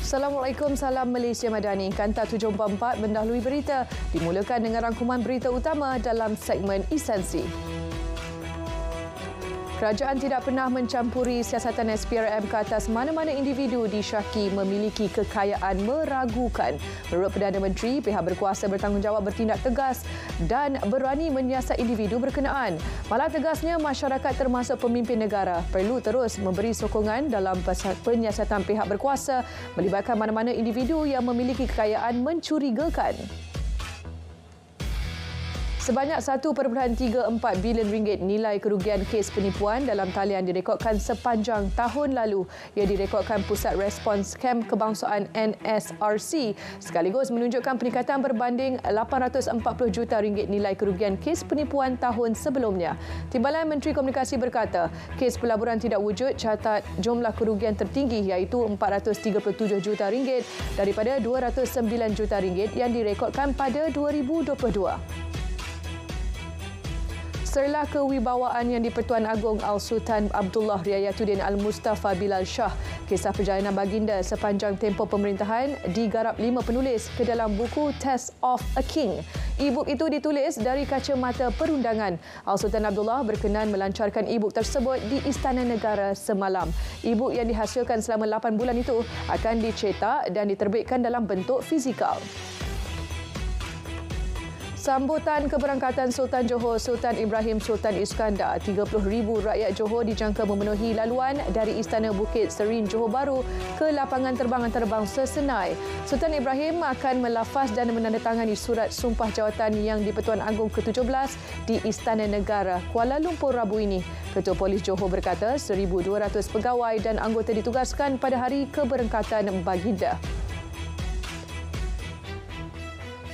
Assalamualaikum, salam Malaysia Madani. Kanta 744 mendahului berita dimulakan dengan rangkuman berita utama dalam segmen Esensi. Kerajaan tidak pernah mencampuri siasatan SPRM ke atas mana-mana individu disyaki memiliki kekayaan meragukan. Menurut Perdana Menteri, pihak berkuasa bertanggungjawab bertindak tegas dan berani menyiasat individu berkenaan. Malah tegasnya, masyarakat termasuk pemimpin negara perlu terus memberi sokongan dalam penyiasatan pihak berkuasa melibatkan mana-mana individu yang memiliki kekayaan mencurigakan. Sebanyak 1.34 bilion ringgit nilai kerugian kes penipuan dalam talian direkodkan sepanjang tahun lalu. Ia direkodkan Pusat Respons Kem Kebangsaan NSRC sekaligus menunjukkan peningkatan berbanding 840 juta ringgit nilai kerugian kes penipuan tahun sebelumnya. Timbalan Menteri Komunikasi berkata, kes pelaburan tidak wujud catat jumlah kerugian tertinggi iaitu 437 juta ringgit daripada 209 juta ringgit yang direkodkan pada 2022. Serlah kewibawaan yang di-Pertuan Agong Al-Sultan Abdullah Riayatuddin Al-Mustafa Bilal Shah, kisah perjalanan baginda sepanjang tempoh pemerintahan digarap 5 penulis ke dalam buku Test of a King. E-book itu ditulis dari kacamata perundangan. Al-Sultan Abdullah berkenan melancarkan e-book tersebut di Istana Negara semalam. E-book yang dihasilkan selama 8 bulan itu akan dicetak dan diterbitkan dalam bentuk fizikal. Sambutan keberangkatan Sultan Johor Sultan Ibrahim Sultan Iskandar, 30,000 rakyat Johor dijangka memenuhi laluan dari Istana Bukit Serin Johor Bahru ke lapangan terbang antarabangsa Senai. Sultan Ibrahim akan melafaz dan menandatangani surat sumpah jawatan yang di-Pertuan Agong ke-17 di Istana Negara Kuala Lumpur Rabu ini. Ketua Polis Johor berkata 1,200 pegawai dan anggota ditugaskan pada hari keberangkatan baginda.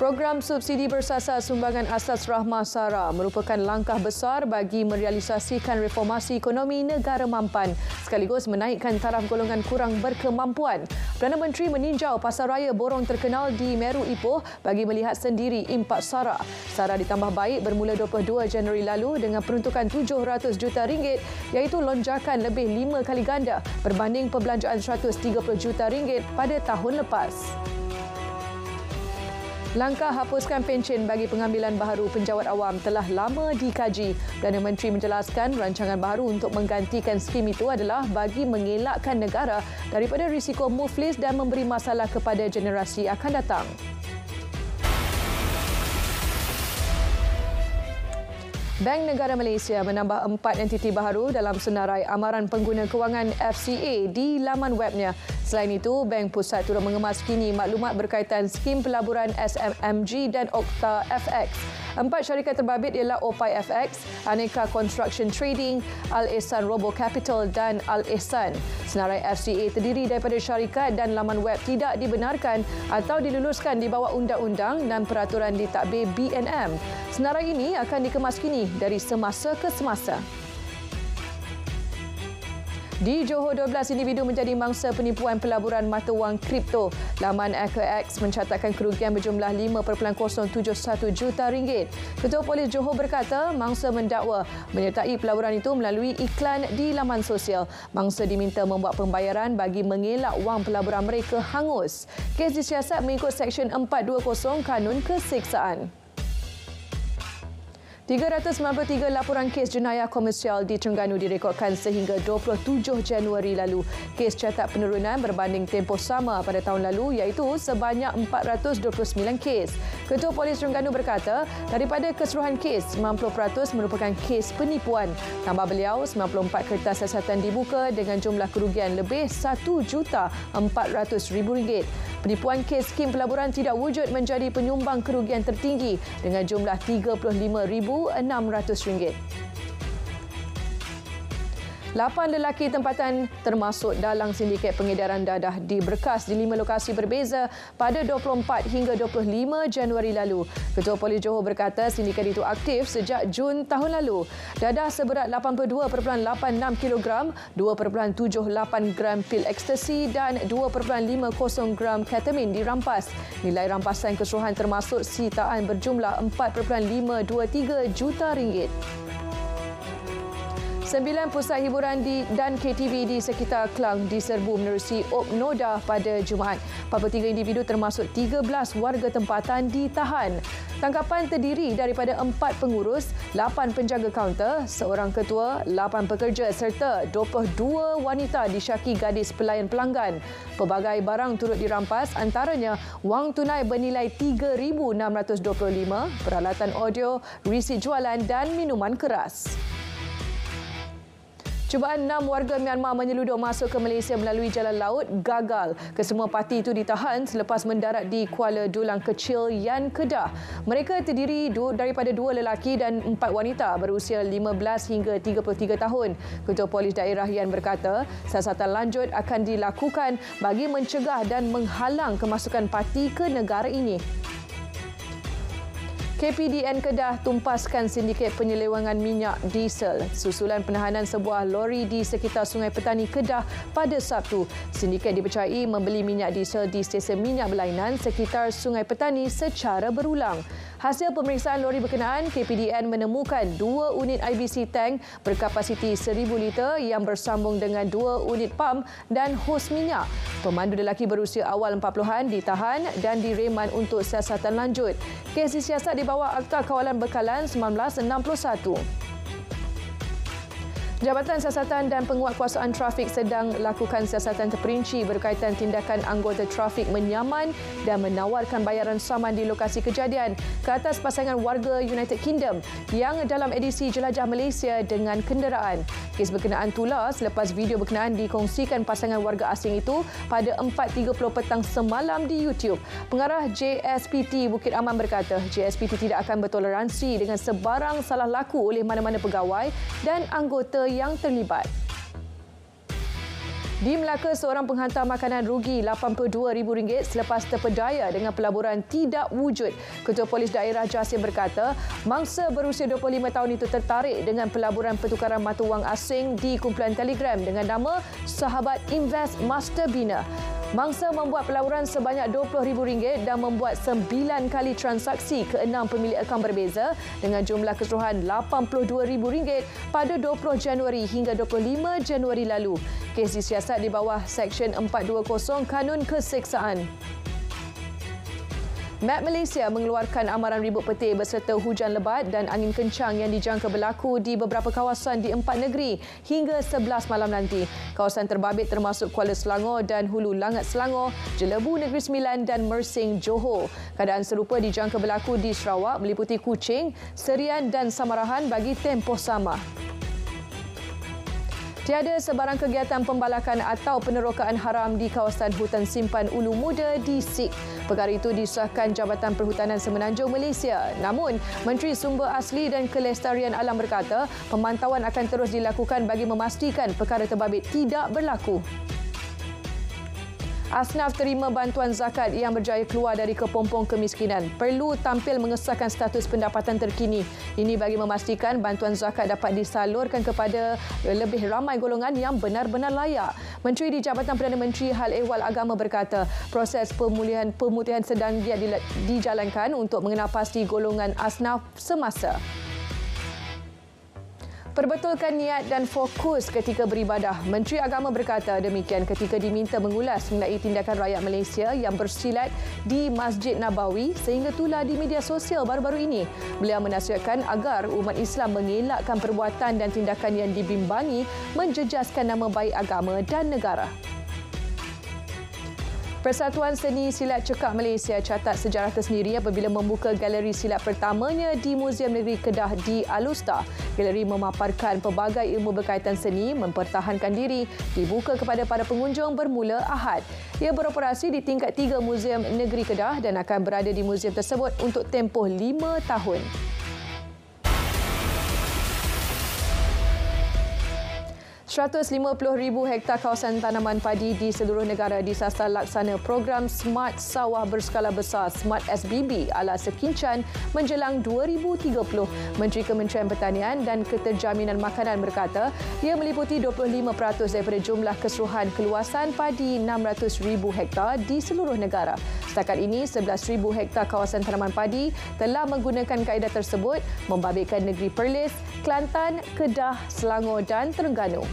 Program subsidi bersasar sumbangan asas Rahmah Sara merupakan langkah besar bagi merealisasikan reformasi ekonomi negara mampan sekaligus menaikkan taraf golongan kurang berkemampuan. Perdana Menteri meninjau pasaraya borong terkenal di Meru Ipoh bagi melihat sendiri impak Sara. Sara ditambah baik bermula 22 Januari lalu dengan peruntukan 700 juta ringgit iaitu lonjakan lebih 5 kali ganda berbanding perbelanjaan 130 juta ringgit pada tahun lepas. Langkah hapuskan pencen bagi pengambilan baharu penjawat awam telah lama dikaji. Perdana Menteri menjelaskan rancangan baharu untuk menggantikan skim itu adalah bagi mengelakkan negara daripada risiko muflis dan memberi masalah kepada generasi akan datang. Bank Negara Malaysia menambah 4 entiti baharu dalam senarai amaran pengguna kewangan FCA di laman webnya. Selain itu, Bank Pusat turut mengemas kini maklumat berkaitan skim pelaburan SMMG dan Okta FX. 4 syarikat terbabit ialah Opai FX, Aneka Construction Trading, Al-Ihsan Robo Capital dan Al-Ihsan. Senarai FCA terdiri daripada syarikat dan laman web tidak dibenarkan atau diluluskan di bawah undang-undang dan peraturan ditadbir BNM. Senarai ini akan dikemas kini dari semasa ke semasa. Di Johor, 12 individu menjadi mangsa penipuan pelaburan mata wang kripto. Laman AcreX mencatatkan kerugian berjumlah 5.071 juta ringgit. Ketua Polis Johor berkata mangsa mendakwa menyertai pelaburan itu melalui iklan di laman sosial. Mangsa diminta membuat pembayaran bagi mengelak wang pelaburan mereka hangus. Kes disiasat mengikut Seksyen 420 Kanun Keseksaan. 393 laporan kes jenayah komersial di Terengganu direkodkan sehingga 27 Januari lalu. Kes catat penurunan berbanding tempoh sama pada tahun lalu iaitu sebanyak 429 kes. Ketua Polis Terengganu berkata daripada keseluruhan kes, 90% merupakan kes penipuan. Tambah beliau, 94 kertas siasatan dibuka dengan jumlah kerugian lebih RM1,400,000. Penipuan kes skim pelaburan tidak wujud menjadi penyumbang kerugian tertinggi dengan jumlah RM35,600. 8 lelaki tempatan termasuk dalam sindiket pengedaran dadah diberkas di 5 lokasi berbeza pada 24 hingga 25 Januari lalu. Ketua Polis Johor berkata sindiket itu aktif sejak Jun tahun lalu. Dadah seberat 82.86 kg, 2.78 gram pil ekstasi dan 2.50 gram ketamin dirampas. Nilai rampasan keseluruhan termasuk sitaan berjumlah 4.523 juta ringgit. 9 pusat hiburan dan KTV di sekitar Klang diserbu menerusi Noda pada Jumaat. 43 individu termasuk 13 warga tempatan ditahan. Tangkapan terdiri daripada 4 pengurus, 8 penjaga kaunter, seorang ketua, 8 pekerja serta 22 wanita disyaki gadis pelayan pelanggan. Pelbagai barang turut dirampas, antaranya wang tunai bernilai RM3,625, peralatan audio, risit jualan dan minuman keras. Cubaan 6 warga Myanmar menyeludup masuk ke Malaysia melalui jalan laut gagal. Kesemua parti itu ditahan selepas mendarat di Kuala Dulang Kecil, Yan Kedah. Mereka terdiri daripada 2 lelaki dan 4 wanita berusia 15 hingga 33 tahun. Ketua Polis Daerah Yan berkata, siasatan lanjut akan dilakukan bagi mencegah dan menghalang kemasukan parti ke negara ini. KPDN Kedah tumpaskan sindiket penyelewangan minyak diesel susulan penahanan sebuah lori di sekitar Sungai Petani Kedah pada Sabtu. Sindiket dipercayai membeli minyak diesel di stesen minyak berlainan sekitar Sungai Petani secara berulang. Hasil pemeriksaan lori berkenaan, KPDN menemukan 2 unit IBC tank berkapasiti 1,000 liter yang bersambung dengan 2 unit pam dan hos minyak. Pemandu lelaki berusia awal 40-an ditahan dan direman untuk siasatan lanjut. Kes disiasat di bawah Akta Kawalan Bekalan 1961. Jabatan Siasatan dan Penguatkuasaan Trafik sedang lakukan siasatan terperinci berkaitan tindakan anggota trafik menyaman dan menawarkan bayaran saman di lokasi kejadian ke atas pasangan warga United Kingdom yang dalam edisi Jelajah Malaysia dengan kenderaan. Kes berkenaan tular selepas video berkenaan dikongsikan pasangan warga asing itu pada 4.30 petang semalam di YouTube. Pengarah JSPT Bukit Aman berkata, JSPT tidak akan bertoleransi dengan sebarang salah laku oleh mana-mana pegawai dan anggota yang terlibat. Di Melaka, seorang penghantar makanan rugi RM82,000 selepas terpedaya dengan pelaburan tidak wujud. Ketua Polis Daerah Jasim berkata, mangsa berusia 25 tahun itu tertarik dengan pelaburan pertukaran mata wang asing di kumpulan Telegram dengan nama Sahabat Invest Master Bina. Mangsa membuat pelaburan sebanyak RM20,000 dan membuat 9 kali transaksi ke 6 pemilik akaun berbeza dengan jumlah keseluruhan RM82,000 pada 20 Januari hingga 25 Januari lalu. Kes disiasat di bawah Seksyen 420 Kanun Keseksaan. Met Malaysia mengeluarkan amaran ribut petir berserta hujan lebat dan angin kencang yang dijangka berlaku di beberapa kawasan di 4 negeri hingga 11 malam nanti. Kawasan terbabit termasuk Kuala Selangor dan Hulu Langat Selangor, Jelebu Negeri Sembilan dan Mersing Johor. Keadaan serupa dijangka berlaku di Sarawak meliputi Kuching, Serian dan Samarahan bagi tempoh sama. Tiada sebarang kegiatan pembalakan atau penerokaan haram di kawasan hutan simpan Ulu Muda di SIK. Perkara itu disahkan Jabatan Perhutanan Semenanjung Malaysia. Namun, Menteri Sumber Asli dan Kelestarian Alam berkata, pemantauan akan terus dilakukan bagi memastikan perkara terbabit tidak berlaku. Asnaf terima bantuan zakat yang berjaya keluar dari kepompong kemiskinan perlu tampil mengesahkan status pendapatan terkini. Ini bagi memastikan bantuan zakat dapat disalurkan kepada lebih ramai golongan yang benar-benar layak. Menteri di Jabatan Perdana Menteri Hal Ehwal Agama berkata, proses pemutihan sedang dijalankan untuk mengenal pasti golongan asnaf semasa. Perbetulkan niat dan fokus ketika beribadah. Menteri Agama berkata demikian ketika diminta mengulas mengenai tindakan rakyat Malaysia yang bersilat di Masjid Nabawi sehingga tular di media sosial baru-baru ini. Beliau menasihatkan agar umat Islam mengelakkan perbuatan dan tindakan yang dibimbangi menjejaskan nama baik agama dan negara. Persatuan Seni Silat Cekak Malaysia catat sejarah tersendiri apabila membuka galeri silat pertamanya di Muzium Negeri Kedah di Alustar. Galeri memaparkan pelbagai ilmu berkaitan seni mempertahankan diri dibuka kepada para pengunjung bermula Ahad. Ia beroperasi di tingkat 3 Muzium Negeri Kedah dan akan berada di muzium tersebut untuk tempoh 5 tahun. 150,000 hektar kawasan tanaman padi di seluruh negara disasar laksana program Smart Sawah Berskala Besar Smart SBB ala sekincan menjelang 2030. Menteri Kementerian Pertanian dan Keterjaminan Makanan berkata ia meliputi 25% daripada jumlah keseluruhan keluasan padi 600,000 hektar di seluruh negara. Setakat ini, 11,000 hektar kawasan tanaman padi telah menggunakan kaedah tersebut membabitkan negeri Perlis, Kelantan, Kedah, Selangor dan Terengganu.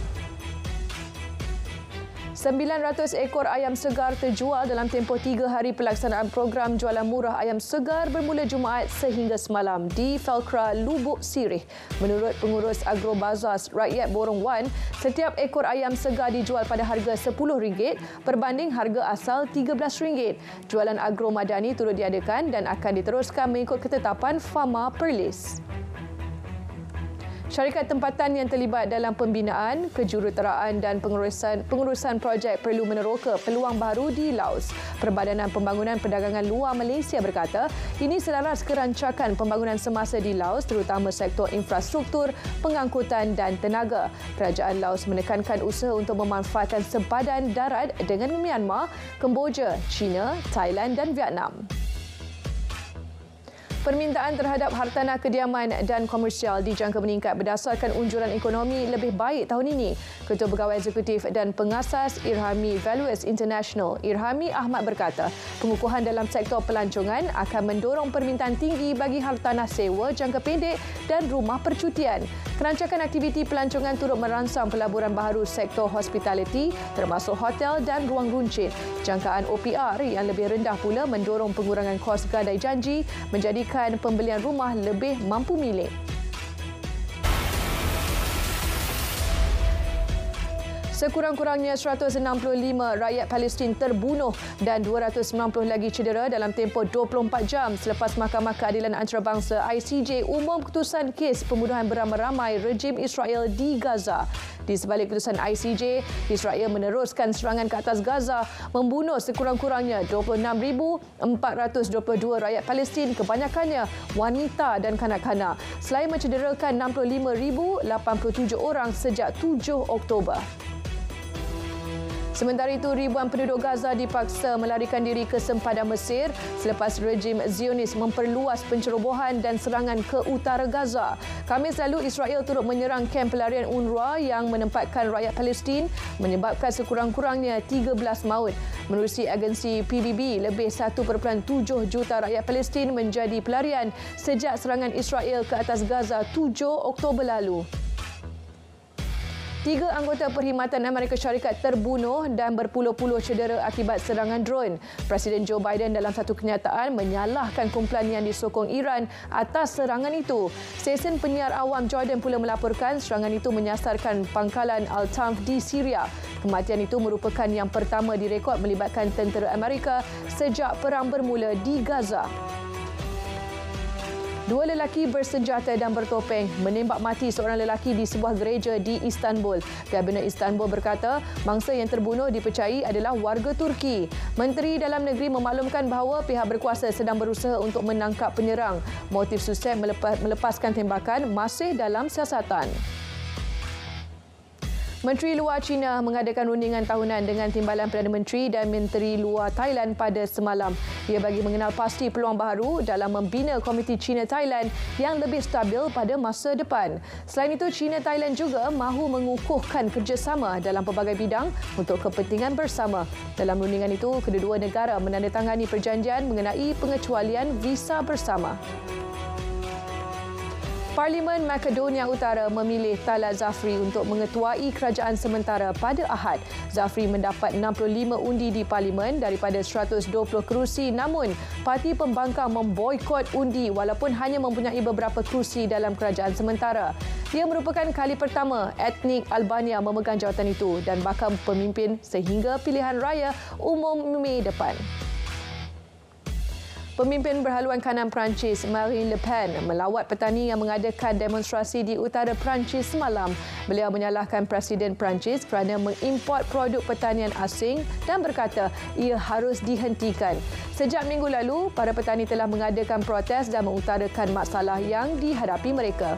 900 ekor ayam segar terjual dalam tempoh 3 hari pelaksanaan program jualan murah ayam segar bermula Jumaat sehingga semalam di Felkra, Lubuk Sirih. Menurut pengurus Agro Bazar Rakyat Borong Wan, setiap ekor ayam segar dijual pada harga RM10 berbanding harga asal RM13. Jualan agro madani turut diadakan dan akan diteruskan mengikut ketetapan Fama Perlis. Syarikat tempatan yang terlibat dalam pembinaan, kejuruteraan dan pengurusan projek perlu meneroka peluang baru di Laos. Perbadanan Pembangunan Perdagangan Luar Malaysia berkata, ini selaras kerancakan pembangunan semasa di Laos terutama sektor infrastruktur, pengangkutan dan tenaga. Kerajaan Laos menekankan usaha untuk memanfaatkan sempadan darat dengan Myanmar, Kemboja, China, Thailand dan Vietnam. Permintaan terhadap hartanah kediaman dan komersial dijangka meningkat berdasarkan unjuran ekonomi lebih baik tahun ini. Ketua Pegawai Eksekutif dan Pengasas Irhami Valuers International, Irhami Ahmad berkata, pengukuhan dalam sektor pelancongan akan mendorong permintaan tinggi bagi hartanah sewa jangka pendek dan rumah percutian. Kerancakan aktiviti pelancongan turut merangsang pelaburan baharu sektor hospitality termasuk hotel dan ruang runcit. Jangkaan OPR yang lebih rendah pula mendorong pengurangan kos gadai janji menjadikan pembelian rumah lebih mampu milik. Sekurang-kurangnya 165 rakyat Palestin terbunuh dan 290 lagi cedera dalam tempoh 24 jam selepas Mahkamah Keadilan Antarabangsa ICJ umum keputusan kes pembunuhan beramai-ramai rejim Israel di Gaza. Di sebalik keputusan ICJ, Israel meneruskan serangan ke atas Gaza, membunuh sekurang-kurangnya 26,422 rakyat Palestin, kebanyakannya wanita dan kanak-kanak, selain mencederakan 65,087 orang sejak 7 Oktober. Sementara itu, ribuan penduduk Gaza dipaksa melarikan diri ke sempadan Mesir selepas rejim Zionis memperluas pencerobohan dan serangan ke utara Gaza. Khamis lalu, Israel turut menyerang kamp pelarian UNRWA yang menempatkan rakyat Palestin menyebabkan sekurang-kurangnya 13 maut. Menerusi agensi PBB, lebih 1.7 juta rakyat Palestin menjadi pelarian sejak serangan Israel ke atas Gaza 7 Oktober lalu. 3 anggota Perkhidmatan Amerika Syarikat terbunuh dan berpuluh-puluh cedera akibat serangan drone. Presiden Joe Biden dalam satu kenyataan menyalahkan kumpulan yang disokong Iran atas serangan itu. Stesen penyiar awam Jordan pula melaporkan serangan itu menyasarkan pangkalan Al-Tanf di Syria. Kematian itu merupakan yang pertama direkod melibatkan tentera Amerika sejak perang bermula di Gaza. 2 lelaki bersenjata dan bertopeng menembak mati seorang lelaki di sebuah gereja di Istanbul. Kabinet Istanbul berkata mangsa yang terbunuh dipercayai adalah warga Turki. Menteri Dalam Negeri memaklumkan bahawa pihak berkuasa sedang berusaha untuk menangkap penyerang. Motif suset melepaskan tembakan masih dalam siasatan. Menteri Luar China mengadakan rundingan tahunan dengan Timbalan Perdana Menteri dan Menteri Luar Thailand pada semalam. Ia bagi mengenal pasti peluang baharu dalam membina Komiti China-Thailand yang lebih stabil pada masa depan. Selain itu, China-Thailand juga mahu mengukuhkan kerjasama dalam pelbagai bidang untuk kepentingan bersama. Dalam rundingan itu, kedua-dua negara menandatangani perjanjian mengenai pengecualian visa bersama. Parlimen Makedonia Utara memilih Talat Zafri untuk mengetuai kerajaan sementara pada Ahad. Zafri mendapat 65 undi di Parlimen daripada 120 kerusi, namun parti pembangkang memboikot undi walaupun hanya mempunyai beberapa kerusi dalam kerajaan sementara. Ia merupakan kali pertama etnik Albania memegang jawatan itu dan bakal pemimpin sehingga pilihan raya umum Mei depan. Pemimpin berhaluan kanan Perancis, Marine Le Pen, melawat petani yang mengadakan demonstrasi di utara Perancis semalam. Beliau menyalahkan Presiden Perancis kerana mengimport produk pertanian asing dan berkata ia harus dihentikan. Sejak minggu lalu, para petani telah mengadakan protes dan mengutarakan masalah yang dihadapi mereka.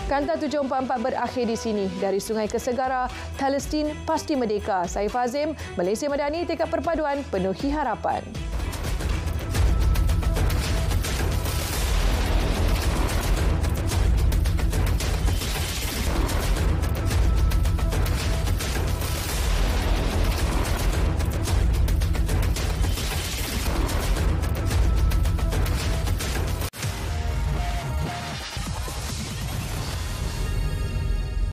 Kanta 744 berakhir di sini. Dari Sungai ke Segara, Palestin pasti merdeka. Saya Fazim, Malaysia Madani, tekad perpaduan penuhi harapan.